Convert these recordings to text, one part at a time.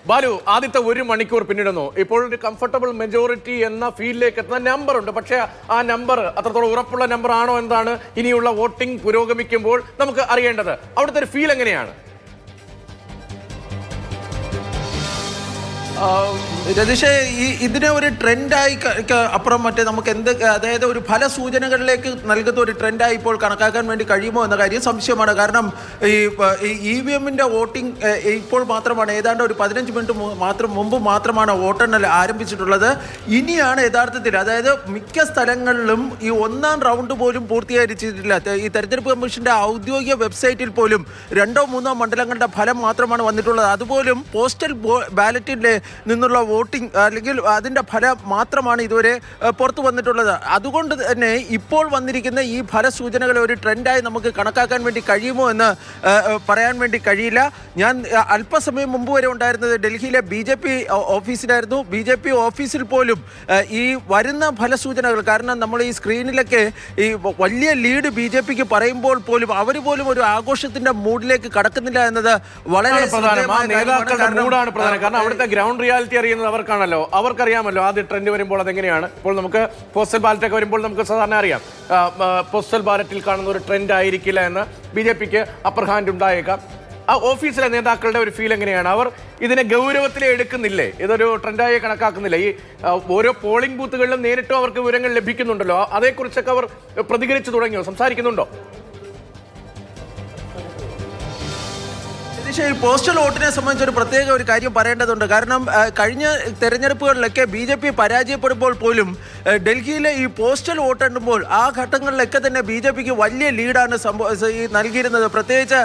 ബാലു, ആദ്യത്തെ 1 മണിക്കൂർ പിന്നിടുന്നു. ഇപ്പോൾ ഒരു കംഫർട്ടബിൾ മെജോറിറ്റി എന്ന ഫീൽഡിലേക്ക് എത്തുന്ന നമ്പർ ഉണ്ട്. പക്ഷേ ആ നമ്പർ അത്രത്തോളം ഉറപ്പുള്ള നമ്പർ ആണോ എന്താണ് ഇനിയുള്ള വോട്ടിംഗ് പുരോഗമിക്കുമ്പോൾ നമുക്ക് അറിയേണ്ടത്. അവിടുത്തെ ഒരു ഫീൽ എങ്ങനെയാണ്? രതീഷേ, ഇതിനെ ഒരു ട്രെൻഡായി അപ്പുറം മറ്റേ നമുക്ക് എന്ത്, അതായത് ഒരു ഫല സൂചനകളിലേക്ക് നൽകുന്ന ഒരു ട്രെൻഡായി ഇപ്പോൾ കണക്കാക്കാൻ വേണ്ടി കഴിയുമോ എന്ന കാര്യം സംശയമാണ്. കാരണം ഈ EVM-ന്റെ വോട്ടിംഗ് ഇപ്പോൾ മാത്രമാണ്, ഏതാണ്ട് ഒരു 15 മിനിറ്റ് മുമ്പ് മാത്രമാണ് വോട്ടെണ്ണൽ ആരംഭിച്ചിട്ടുള്ളത്. ഇനിയാണ് യഥാർത്ഥത്തിൽ, അതായത് മിക്ക സ്ഥലങ്ങളിലും ഈ 1ാം റൗണ്ട് പോലും പൂർത്തീകരിച്ചിട്ടില്ല. ഈ തെരഞ്ഞെടുപ്പ് കമ്മീഷന്റെ ഔദ്യോഗിക വെബ്സൈറ്റിൽ പോലും 2ഓ 3ഓ മണ്ഡലങ്ങളുടെ ഫലം മാത്രമാണ് വന്നിട്ടുള്ളത്. അതുപോലും പോസ്റ്റൽ ബാലറ്റിലെ നിന്നുള്ള വോട്ടിംഗ് അല്ലെങ്കിൽ അതിൻ്റെ ഫലം മാത്രമാണ് ഇതുവരെ പുറത്തു വന്നിട്ടുള്ളത്. അതുകൊണ്ട് തന്നെ ഇപ്പോൾ വന്നിരിക്കുന്ന ഈ ഫലസൂചനകളെ ഒരു ട്രെൻഡായി നമുക്ക് കണക്കാക്കാൻ വേണ്ടി കഴിയുമോ എന്ന് പറയാൻ വേണ്ടി കഴിയില്ല. ഞാൻ അല്പസമയം മുമ്പ് വരെ ഉണ്ടായിരുന്നത് ഡൽഹിയിലെ BJP ഓഫീസിലായിരുന്നു. BJP ഓഫീസിൽ പോലും ഈ വരുന്ന ഫലസൂചനകൾ, കാരണം നമ്മൾ ഈ സ്ക്രീനിലൊക്കെ ഈ വലിയ ലീഡ് BJPക്ക് പറയുമ്പോൾ പോലും അവർ പോലും ഒരു ആഘോഷത്തിന്റെ മൂഡിലേക്ക് കടക്കുന്നില്ല എന്നത് വളരെ പ്രധാനം. കാരണം അവിടുത്തെ ഗ്രൗണ്ട് റിയാലിറ്റി അറിയുന്നത് അവർക്കാണല്ലോ, അവർക്കറിയാമല്ലോ ആദ്യ ട്രെൻഡ് വരുമ്പോൾ അതെങ്ങനെയാണ്. ഇപ്പോൾ നമുക്ക് പോസ്റ്റൽ ബാലറ്റൊക്കെ വരുമ്പോൾ നമുക്ക് സാധാരണ അറിയാം പോസ്റ്റൽ ബാലറ്റിൽ കാണുന്ന ഒരു ട്രെൻഡ് ആയിരിക്കില്ല എന്ന്. BJPക്ക് അപ്പർ ഹാൻഡ് ഉണ്ടായേക്കാം. ആ ഓഫീസിലെ നേതാക്കളുടെ ഒരു ഫീൽ എങ്ങനെയാണ്? അവർ ഇതിനെ ഗൗരവത്തിലേ എടുക്കുന്നില്ലേ? ഇതൊരു ട്രെൻഡായി കണക്കാക്കുന്നില്ല? ഈ ഓരോ പോളിംഗ് ബൂത്തുകളിലും നേരിട്ടും അവർക്ക് വിവരങ്ങൾ ലഭിക്കുന്നുണ്ടല്ലോ, അതേക്കുറിച്ചൊക്കെ അവർ പ്രതികരിച്ചു തുടങ്ങിയോ, സംസാരിക്കുന്നുണ്ടോ? ഈ പോസ്റ്റൽ വോട്ടിനെ സംബന്ധിച്ച് ഒരു പ്രത്യേക ഒരു കാര്യം പറയേണ്ടതുണ്ട്. കാരണം കഴിഞ്ഞ തെരഞ്ഞെടുപ്പുകളിലൊക്കെ BJP പരാജയപ്പെടുമ്പോൾ പോലും ഡൽഹിയിലെ ഈ പോസ്റ്റൽ വോട്ടെണ്ണുമ്പോൾ ആ ഘട്ടങ്ങളിലൊക്കെ തന്നെ BJPക്ക് വലിയ ലീഡാണ് നൽകിയിരുന്നത്. പ്രത്യേകിച്ച്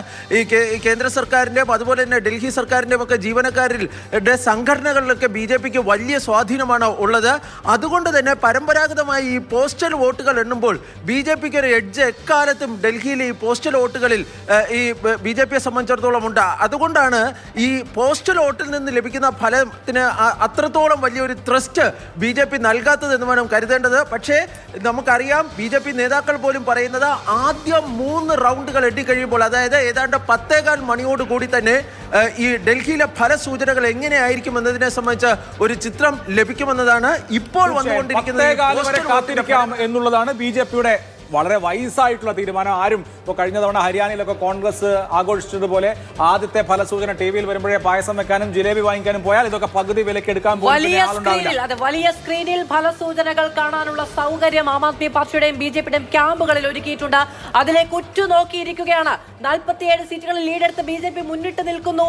ഈ കേന്ദ്ര സർക്കാരിൻ്റെയും അതുപോലെ തന്നെ ഡൽഹി സർക്കാരിൻ്റെയും ഒക്കെ ജീവനക്കാരുടെ സംഘടനകളിലൊക്കെ BJPക്ക് വലിയ സ്വാധീനമാണ് ഉള്ളത്. അതുകൊണ്ട് തന്നെ പരമ്പരാഗതമായി ഈ പോസ്റ്റൽ വോട്ടുകൾ എണ്ണുമ്പോൾ BJPക്ക് ഒരു എഡ്ജ് എക്കാലത്തും ഡൽഹിയിലെ ഈ പോസ്റ്റൽ വോട്ടുകളിൽ ഈ BJPയെ സംബന്ധിച്ചിടത്തോളം ഉണ്ട്. അതുകൊണ്ടാണ് ഈ പോസ്റ്റൽ വോട്ടിൽ നിന്ന് ലഭിക്കുന്ന ഫലത്തിന് അത്രത്തോളം വലിയൊരു ത്രസ്റ്റ് BJP നൽകാത്തതെന്ന് വേണം കരുതേണ്ടത്. പക്ഷേ നമുക്കറിയാം, BJP നേതാക്കൾ പോലും പറയുന്നത് ആദ്യ 3 റൗണ്ടുകൾ എണ്ണിക്കഴിയുമ്പോൾ, അതായത് ഏതാണ്ട് 10:15 മണിയോടുകൂടി തന്നെ ഈ ഡൽഹിയിലെ ഫലസൂചനകൾ എങ്ങനെയായിരിക്കും എന്നതിനെ സംബന്ധിച്ച് ഒരു ചിത്രം ലഭിക്കുമെന്നതാണ് ഇപ്പോൾ വന്നുകൊണ്ടിരിക്കുന്നത് എന്നുള്ളതാണ് BJPയുടെ വളരെ വയസ്സായിട്ടുള്ള തീരുമാനം. ആരും ഇപ്പോൾ കഴിഞ്ഞ തവണ ഹരിയാനയിലൊക്കെ കോൺഗ്രസ് ആഘോഷിച്ചതുപോലെ ആദ്യത്തെ ഫലസൂചന TV-യിൽ വരുമ്പോഴേ പായസം വെക്കാനും ജിലേബി വാങ്ങിക്കാനും പോയാൽ ഇതൊക്കെ പകുതി വിലക്ക് എടുക്കാൻ വലിയ സ്ക്രീനിൽ ഫലസൂചനകൾ കാണാനുള്ള സൗകര്യം ആം ആദ്മി പാർട്ടിയുടെയും BJPയുടെയും ക്യാമ്പുകളിൽ ഒരുക്കിയിട്ടുണ്ട്. അതിലേക്ക് ഉറ്റുനോക്കിയിരിക്കുകയാണ്. 47 സീറ്റുകളിൽ ലീഡെടുത്ത് BJP മുന്നിട്ട് നിൽക്കുന്നു.